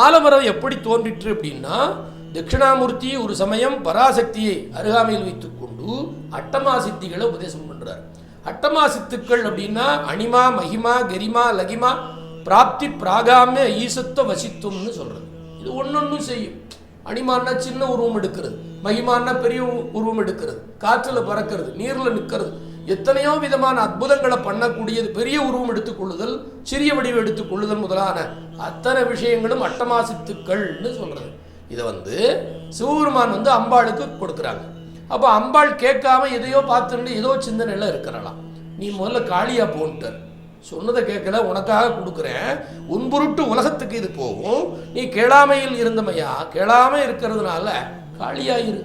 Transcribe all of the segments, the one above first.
ஆலமரம் எப்படி தோன்றிற்று அப்படின்னா, தட்சிணாமூர்த்தி ஒரு சமயம் பராசக்தியை அருகாமையில் வைத்துக்கொண்டு அட்டமா சித்திகளை உபதேசம் பண்றார். அட்டமா சித்துக்கள் அப்படின்னா அனிமா, மகிமா, கரிமா, லகிமா, பிராப்தி, பிராகாமிய, ஈசத்துவ, வசித்துவம்னு சொல்றது. இது ஒன்னொன்னும் செய்யும். அனிமான்னா சின்ன உருவம் எடுக்கிறது, மகிமான்னா பெரிய உருவம் எடுக்கிறது, காற்றில் பறக்கிறது, நீரில் நிற்கிறது, எத்தனையோ விதமான அற்புதங்களை பண்ணக்கூடியது. பெரிய உருவம் எடுத்துக்கொள்ளுதல், சிறிய வடிவம் எடுத்துக்கொள்ளுதல் முதலான அத்தனை விஷயங்களும் அட்டமா சித்துக்கள்னு சொல்றது. இதை சிவபெருமான் அம்பாளுக்கு கொடுக்குறாங்க. அப்போ அம்பாள் கேட்காம எதையோ பார்த்துட்டு ஏதோ சிந்தனையில் இருக்கிறலாம். நீ முதல்ல காளியா போன்ட்டார், சொன்னதை கேட்கல, உனக்காக கொடுக்குறேன், உன் பொருட்டு உலகத்துக்கு இது போகும், நீ கேளாமையில் இருந்தமையா, கேளாம இருக்கிறதுனால காளியாயிரு.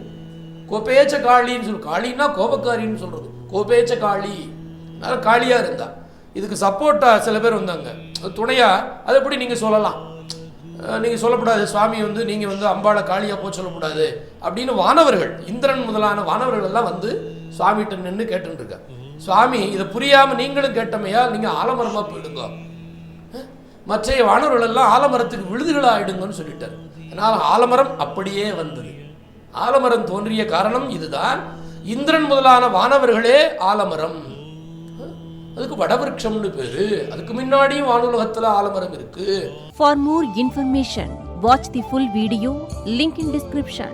கோபேச்ச காளின்னு சொல்லு. காளின்னா கோபக்காரின்னு சொல்றது. கோபேச்ச காளி, அதனால காளியா இருந்தா. இதுக்கு சப்போர்ட்டா சில பேர் வந்தாங்க, துணையா. அதை எப்படி நீங்க சொல்லலாம்? நீங்கள் சொல்லக்கூடாது, சுவாமி நீங்கள் அம்பாளை காளியாக போக சொல்லக்கூடாது அப்படின்னு வானவர்கள், இந்திரன் முதலான வானவர்கள் எல்லாம் சுவாமிகிட்ட நின்று கேட்டுருக்க. சுவாமி இதை புரியாமல் நீங்களும் கேட்டமையா, நீங்கள் ஆலமரமாக போயிடுங்க, மற்ற வானவர்கள் எல்லாம் ஆலமரத்துக்கு விழுதுகளாக ஆயிடுங்கன்னு சொல்லிட்டார். அதனால் ஆலமரம் அப்படியே வந்தது. ஆலமரம் தோன்றிய காரணம் இதுதான். இந்திரன் முதலான வானவர்களே ஆலமரம். அதுக்கு வடவிருட்சம்னு பேரு. அதுக்கு முன்னாடியும் வானுலகத்துல ஆலமரம் இருக்கு. For more information, watch the full video, link in description.